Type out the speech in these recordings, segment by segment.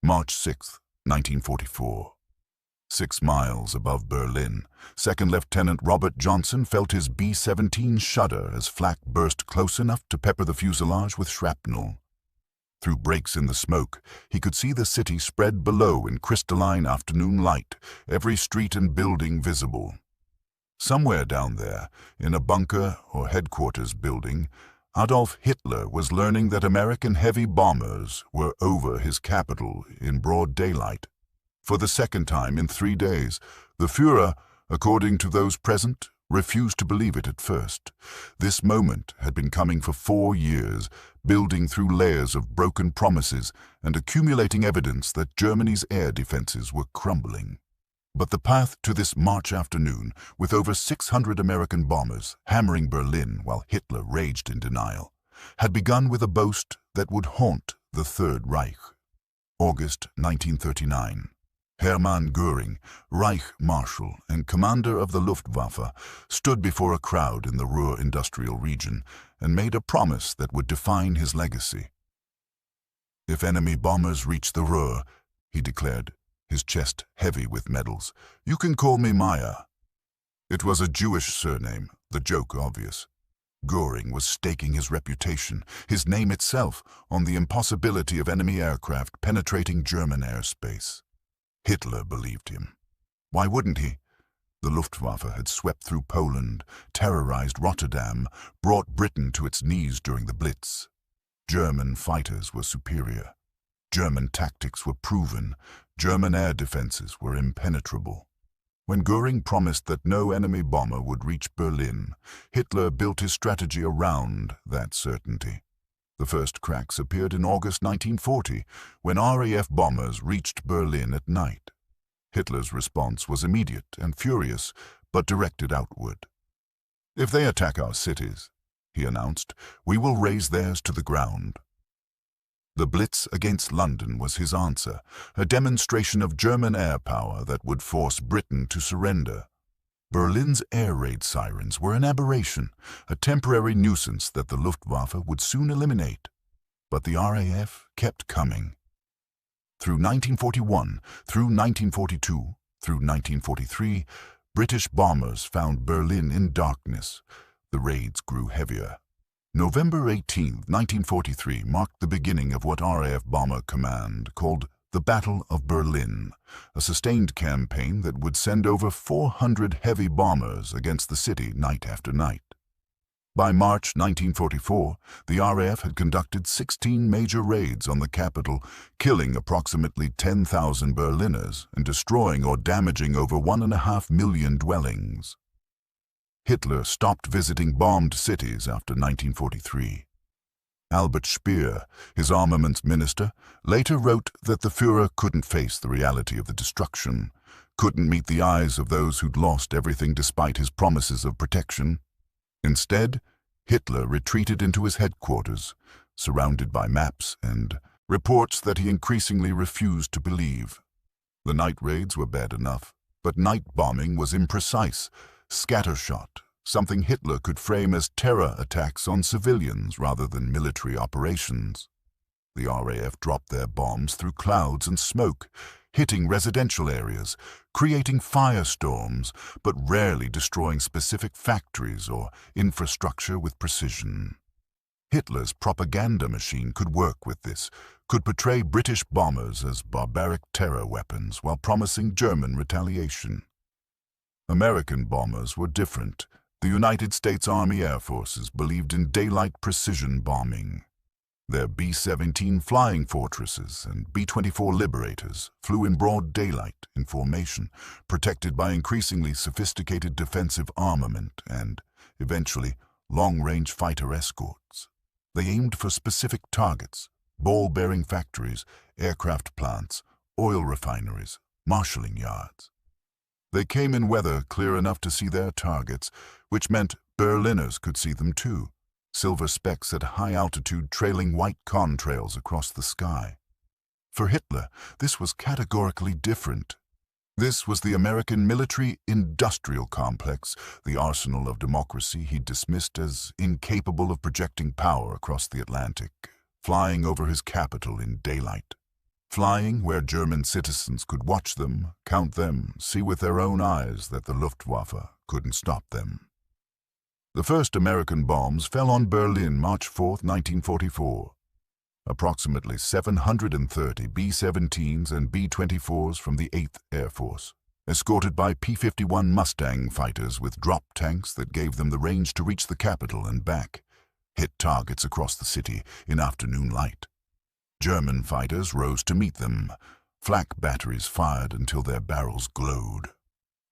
March 6, 1944. 6 miles above Berlin, Second Lieutenant Robert Johnson felt his B-17 shudder as flak burst close enough to pepper the fuselage with shrapnel. Through breaks in the smoke, he could see the city spread below in crystalline afternoon light, every street and building visible. Somewhere down there, in a bunker or headquarters building, Adolf Hitler was learning that American heavy bombers were over his capital in broad daylight. For the second time in 3 days, the Führer, according to those present, refused to believe it at first. This moment had been coming for 4 years, building through layers of broken promises and accumulating evidence that Germany's air defenses were crumbling. But the path to this March afternoon, with over 600 American bombers hammering Berlin while Hitler raged in denial, had begun with a boast that would haunt the Third Reich. August 1939. Hermann Göring, Reich Marshal and commander of the Luftwaffe, stood before a crowd in the Ruhr industrial region and made a promise that would define his legacy. "If enemy bombers reach the Ruhr," he declared, his chest heavy with medals, "you can call me Meier." It was a Jewish surname, the joke obvious. Goring was staking his reputation, his name itself, on the impossibility of enemy aircraft penetrating German airspace. Hitler believed him. Why wouldn't he? The Luftwaffe had swept through Poland, terrorized Rotterdam, brought Britain to its knees during the Blitz. German fighters were superior. German tactics were proven. German air defenses were impenetrable. When Goring promised that no enemy bomber would reach Berlin, Hitler built his strategy around that certainty. The first cracks appeared in August 1940, when RAF bombers reached Berlin at night. Hitler's response was immediate and furious, but directed outward. "If they attack our cities," he announced, "we will raze theirs to the ground." The Blitz against London was his answer, a demonstration of German air power that would force Britain to surrender. Berlin's air raid sirens were an aberration, a temporary nuisance that the Luftwaffe would soon eliminate. But the RAF kept coming. Through 1941, through 1942, through 1943, British bombers found Berlin in darkness. The raids grew heavier. November 18, 1943 marked the beginning of what RAF Bomber Command called the Battle of Berlin, a sustained campaign that would send over 400 heavy bombers against the city night after night. By March 1944, the RAF had conducted 16 major raids on the capital, killing approximately 10,000 Berliners and destroying or damaging over 1.5 million dwellings. Hitler stopped visiting bombed cities after 1943. Albert Speer, his armaments minister, later wrote that the Führer couldn't face the reality of the destruction, couldn't meet the eyes of those who'd lost everything despite his promises of protection. Instead, Hitler retreated into his headquarters, surrounded by maps and reports that he increasingly refused to believe. The night raids were bad enough, but night bombing was imprecise, scattershot, something Hitler could frame as terror attacks on civilians rather than military operations. The RAF dropped their bombs through clouds and smoke, hitting residential areas, creating firestorms, but rarely destroying specific factories or infrastructure with precision. Hitler's propaganda machine could work with this, could portray British bombers as barbaric terror weapons while promising German retaliation. American bombers were different. The United States Army Air Forces believed in daylight precision bombing. Their B-17 flying fortresses and B-24 Liberators flew in broad daylight in formation, protected by increasingly sophisticated defensive armament and, eventually, long-range fighter escorts. They aimed for specific targets: ball-bearing factories, aircraft plants, oil refineries, marshalling yards. They came in weather clear enough to see their targets, which meant Berliners could see them too, silver specks at high altitude trailing white contrails across the sky. For Hitler, this was categorically different. This was the American military-industrial complex, the arsenal of democracy he dismissed as incapable of projecting power across the Atlantic, flying over his capital in daylight. flying where German citizens could watch them, count them, see with their own eyes that the Luftwaffe couldn't stop them. The first American bombs fell on Berlin March 4, 1944. Approximately 730 B-17s and B-24s from the 8th Air Force, escorted by P-51 Mustang fighters with drop tanks that gave them the range to reach the capital and back, hit targets across the city in afternoon light. German fighters rose to meet them. Flak batteries fired until their barrels glowed.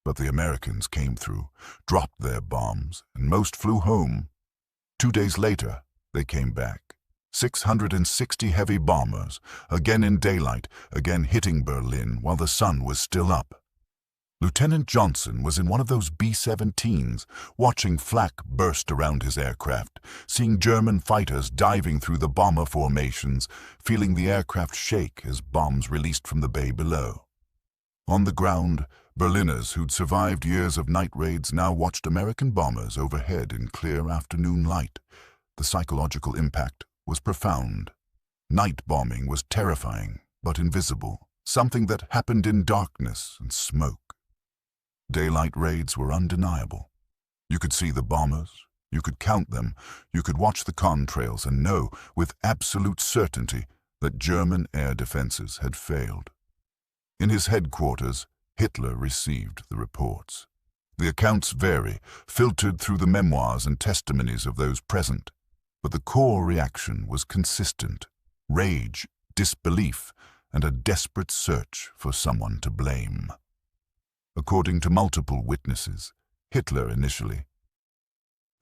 But the Americans came through, dropped their bombs, and most flew home. 2 days later, they came back. 660 heavy bombers, again in daylight, again hitting Berlin while the sun was still up. Lieutenant Johnson was in one of those B-17s, watching flak burst around his aircraft, seeing German fighters diving through the bomber formations, feeling the aircraft shake as bombs released from the bay below. On the ground, Berliners who'd survived years of night raids now watched American bombers overhead in clear afternoon light. The psychological impact was profound. Night bombing was terrifying, but invisible, something that happened in darkness and smoke. Daylight raids were undeniable. You could see the bombers, you could count them, you could watch the contrails and know with absolute certainty that German air defenses had failed. In his headquarters, Hitler received the reports. The accounts vary, filtered through the memoirs and testimonies of those present, but the core reaction was consistent: rage, disbelief, and a desperate search for someone to blame. According to multiple witnesses, Hitler initially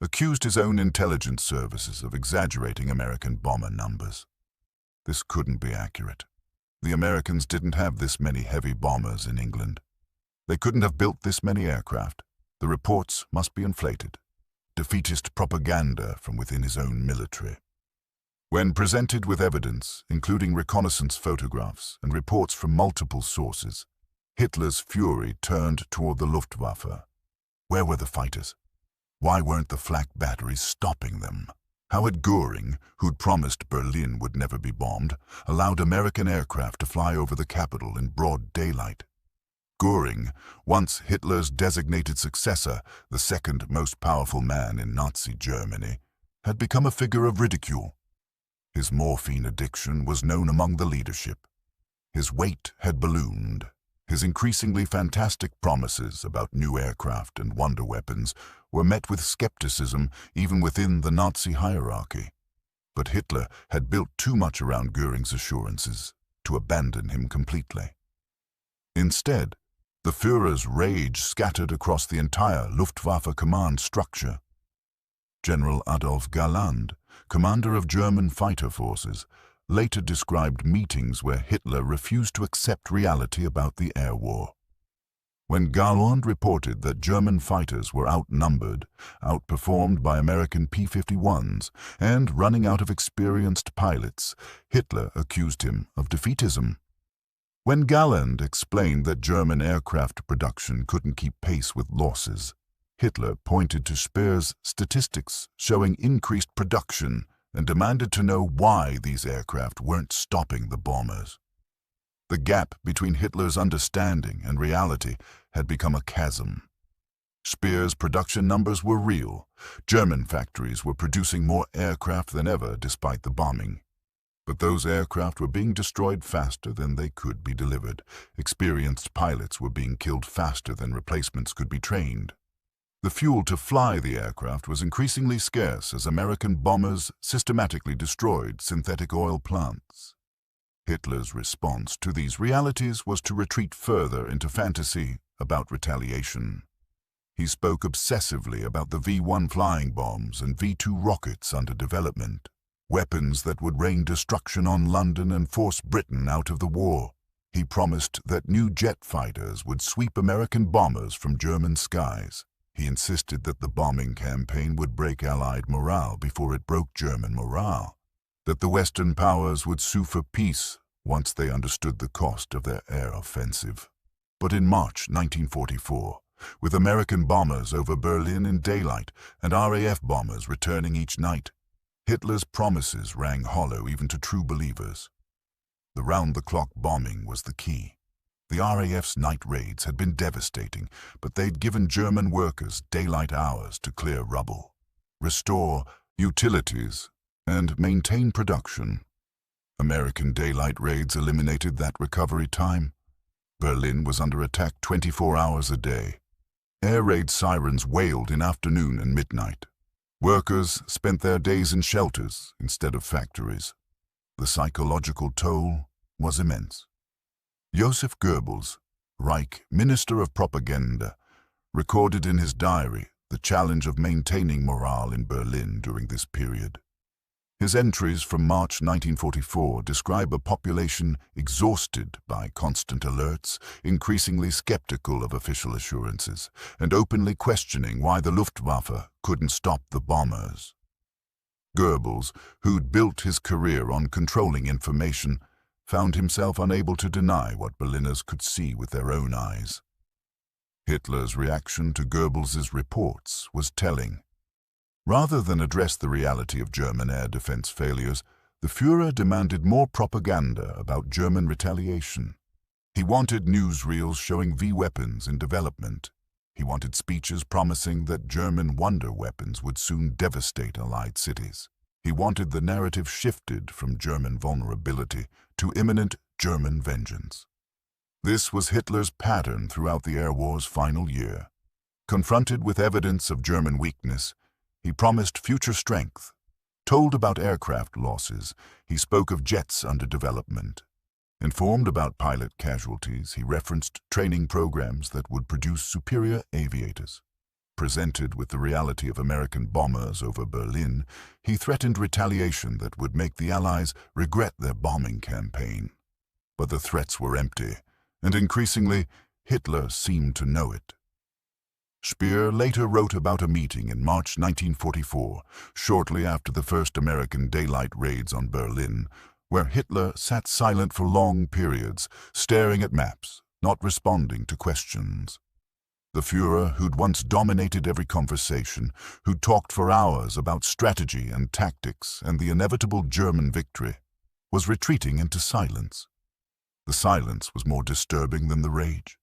accused his own intelligence services of exaggerating American bomber numbers. This couldn't be accurate. The Americans didn't have this many heavy bombers in England. They couldn't have built this many aircraft. The reports must be inflated. Defeatist propaganda from within his own military. When presented with evidence, including reconnaissance photographs and reports from multiple sources, Hitler's fury turned toward the Luftwaffe. Where were the fighters? Why weren't the flak batteries stopping them? How had Goring, who'd promised Berlin would never be bombed, allowed American aircraft to fly over the capital in broad daylight? Goring, once Hitler's designated successor, the second most powerful man in Nazi Germany, had become a figure of ridicule. His morphine addiction was known among the leadership. His weight had ballooned. His increasingly fantastic promises about new aircraft and wonder weapons were met with skepticism even within the Nazi hierarchy. But Hitler had built too much around Göring's assurances to abandon him completely. Instead, the Führer's rage scattered across the entire Luftwaffe command structure. General Adolf Galland, commander of German fighter forces, later described meetings where Hitler refused to accept reality about the air war. When Galland reported that German fighters were outnumbered, outperformed by American P-51s, and running out of experienced pilots, Hitler accused him of defeatism. When Galland explained that German aircraft production couldn't keep pace with losses, Hitler pointed to Speer's statistics showing increased production and demanded to know why these aircraft weren't stopping the bombers. The gap between Hitler's understanding and reality had become a chasm. Speer's production numbers were real. German factories were producing more aircraft than ever despite the bombing. But those aircraft were being destroyed faster than they could be delivered. Experienced pilots were being killed faster than replacements could be trained. The fuel to fly the aircraft was increasingly scarce as American bombers systematically destroyed synthetic oil plants. Hitler's response to these realities was to retreat further into fantasy about retaliation. He spoke obsessively about the V-1 flying bombs and V-2 rockets under development, weapons that would rain destruction on London and force Britain out of the war. He promised that new jet fighters would sweep American bombers from German skies. He insisted that the bombing campaign would break Allied morale before it broke German morale, that the Western powers would sue for peace once they understood the cost of their air offensive. But in March 1944, with American bombers over Berlin in daylight and RAF bombers returning each night, Hitler's promises rang hollow even to true believers. The round-the-clock bombing was the key. The RAF's night raids had been devastating, but they'd given German workers daylight hours to clear rubble, restore utilities, and maintain production. American daylight raids eliminated that recovery time. Berlin was under attack 24 hours a day. Air raid sirens wailed in afternoon and midnight. Workers spent their days in shelters instead of factories. The psychological toll was immense. Joseph Goebbels, Reich Minister of Propaganda, recorded in his diary the challenge of maintaining morale in Berlin during this period. His entries from March 1944 describe a population exhausted by constant alerts, increasingly skeptical of official assurances, and openly questioning why the Luftwaffe couldn't stop the bombers. Goebbels, who'd built his career on controlling information, found himself unable to deny what Berliners could see with their own eyes. Hitler's reaction to Goebbels's reports was telling. Rather than address the reality of German air defense failures, the Führer demanded more propaganda about German retaliation. He wanted newsreels showing V-weapons in development. He wanted speeches promising that German wonder weapons would soon devastate Allied cities. He wanted the narrative shifted from German vulnerability to imminent German vengeance. This was Hitler's pattern throughout the air war's final year. Confronted with evidence of German weakness, he promised future strength. Told about aircraft losses, he spoke of jets under development. Informed about pilot casualties, he referenced training programs that would produce superior aviators. Presented with the reality of American bombers over Berlin, he threatened retaliation that would make the Allies regret their bombing campaign. But the threats were empty, and increasingly, Hitler seemed to know it. Speer later wrote about a meeting in March 1944, shortly after the first American daylight raids on Berlin, where Hitler sat silent for long periods, staring at maps, not responding to questions. The Führer, who'd once dominated every conversation, who'd talked for hours about strategy and tactics and the inevitable German victory, was retreating into silence. The silence was more disturbing than the rage.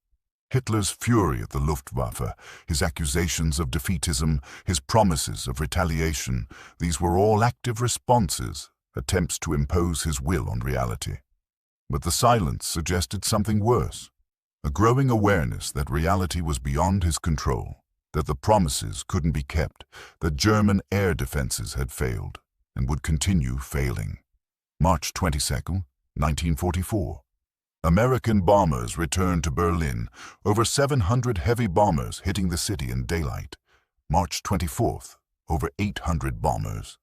Hitler's fury at the Luftwaffe, his accusations of defeatism, his promises of retaliation, these were all active responses, attempts to impose his will on reality. But the silence suggested something worse. A growing awareness that reality was beyond his control, that the promises couldn't be kept, that German air defenses had failed and would continue failing. March 22, 1944. American bombers returned to Berlin, over 700 heavy bombers hitting the city in daylight. March 24th, over 800 bombers.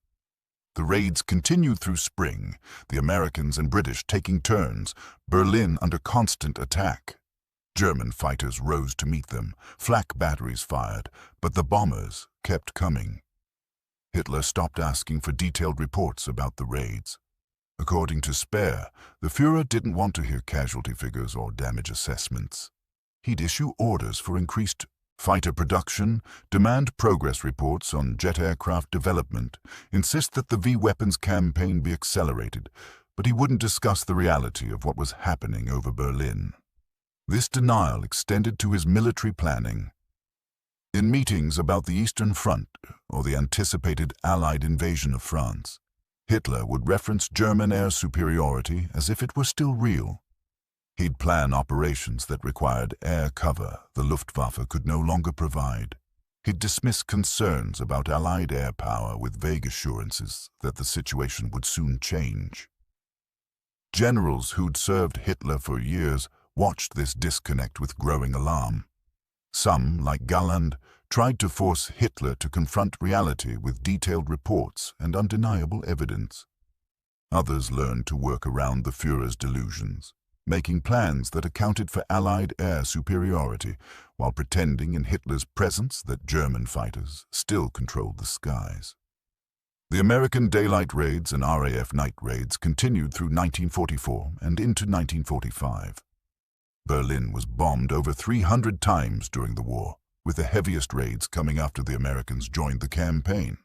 The raids continued through spring, the Americans and British taking turns, Berlin under constant attack. German fighters rose to meet them, flak batteries fired, but the bombers kept coming. Hitler stopped asking for detailed reports about the raids. According to Speer, the Führer didn't want to hear casualty figures or damage assessments. He'd issue orders for increased fighter production, demand progress reports on jet aircraft development, insist that the V-weapons campaign be accelerated, but he wouldn't discuss the reality of what was happening over Berlin. This denial extended to his military planning. In meetings about the Eastern Front or the anticipated Allied invasion of France, Hitler would reference German air superiority as if it were still real. He'd plan operations that required air cover the Luftwaffe could no longer provide. He'd dismiss concerns about Allied air power with vague assurances that the situation would soon change. Generals who'd served Hitler for years watched this disconnect with growing alarm. Some, like Galland, tried to force Hitler to confront reality with detailed reports and undeniable evidence. Others learned to work around the Führer's delusions, making plans that accounted for Allied air superiority while pretending in Hitler's presence that German fighters still controlled the skies. The American daylight raids and RAF night raids continued through 1944 and into 1945. Berlin was bombed over 300 times during the war, with the heaviest raids coming after the Americans joined the campaign.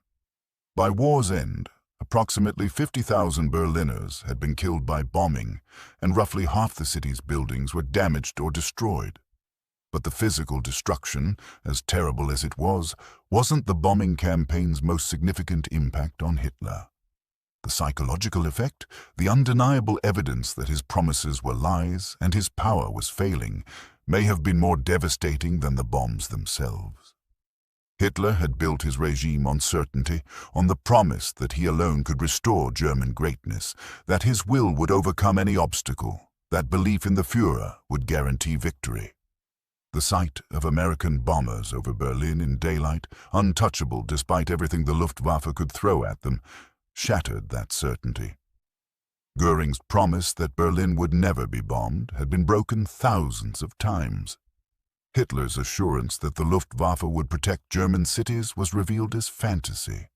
By war's end, Approximately 50,000 Berliners had been killed by bombing, and roughly half the city's buildings were damaged or destroyed. But the physical destruction, as terrible as it was, wasn't the bombing campaign's most significant impact on Hitler. The psychological effect, the undeniable evidence that his promises were lies and his power was failing, may have been more devastating than the bombs themselves. Hitler had built his regime on certainty, on the promise that he alone could restore German greatness, that his will would overcome any obstacle, that belief in the Führer would guarantee victory. The sight of American bombers over Berlin in daylight, untouchable despite everything the Luftwaffe could throw at them, shattered that certainty. Göring's promise that Berlin would never be bombed had been broken thousands of times. Hitler's assurance that the Luftwaffe would protect German cities was revealed as fantasy.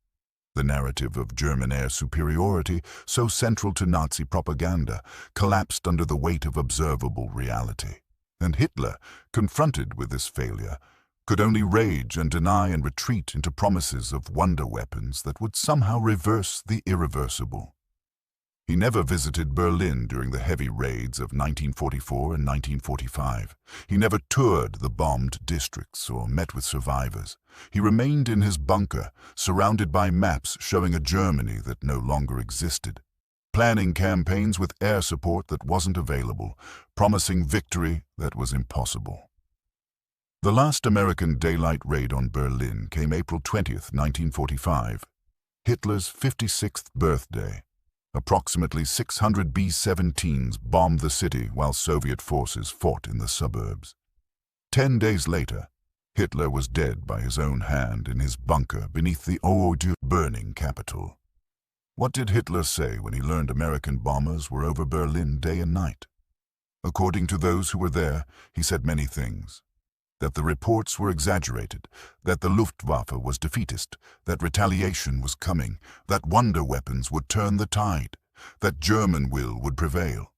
The narrative of German air superiority, so central to Nazi propaganda, collapsed under the weight of observable reality. And Hitler, confronted with this failure, could only rage and deny and retreat into promises of wonder weapons that would somehow reverse the irreversible. He never visited Berlin during the heavy raids of 1944 and 1945. He never toured the bombed districts or met with survivors. He remained in his bunker, surrounded by maps showing a Germany that no longer existed, planning campaigns with air support that wasn't available, promising victory that was impossible. The last American daylight raid on Berlin came April 20th, 1945, Hitler's 56th birthday. Approximately 600 B-17s bombed the city while Soviet forces fought in the suburbs. 10 days later, Hitler was dead by his own hand in his bunker beneath the burning capital. What did Hitler say when he learned American bombers were over Berlin day and night? According to those who were there, he said many things. That the reports were exaggerated, that the Luftwaffe was defeatist, that retaliation was coming, that wonder weapons would turn the tide, that German will would prevail.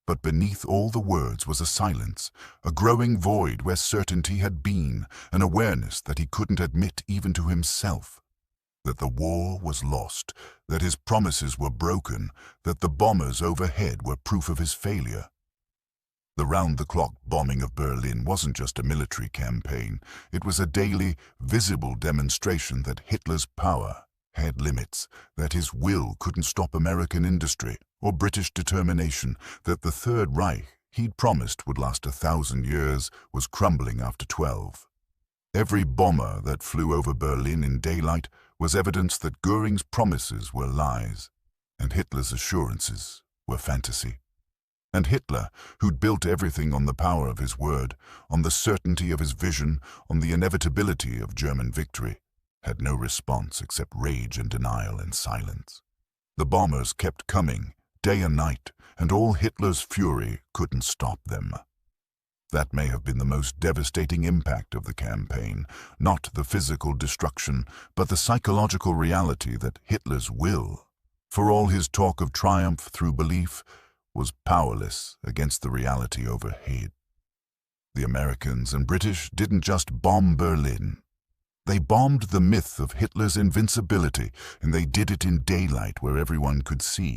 But beneath all the words was a silence, a growing void where certainty had been, an awareness that he couldn't admit even to himself. That the war was lost, that his promises were broken, that the bombers overhead were proof of his failure. The round-the-clock bombing of Berlin wasn't just a military campaign. It was a daily, visible demonstration that Hitler's power had limits, that his will couldn't stop American industry or British determination, that the Third Reich he'd promised would last 1,000 years was crumbling after 12. Every bomber that flew over Berlin in daylight was evidence that Göring's promises were lies, and Hitler's assurances were fantasy. And Hitler, who'd built everything on the power of his word, on the certainty of his vision, on the inevitability of German victory, had no response except rage and denial and silence. The bombers kept coming, day and night, and all Hitler's fury couldn't stop them. That may have been the most devastating impact of the campaign, not the physical destruction, but the psychological reality that Hitler's will, for all his talk of triumph through belief, was powerless against the reality overhead. The Americans and British didn't just bomb Berlin. They bombed the myth of Hitler's invincibility, and they did it in daylight where everyone could see.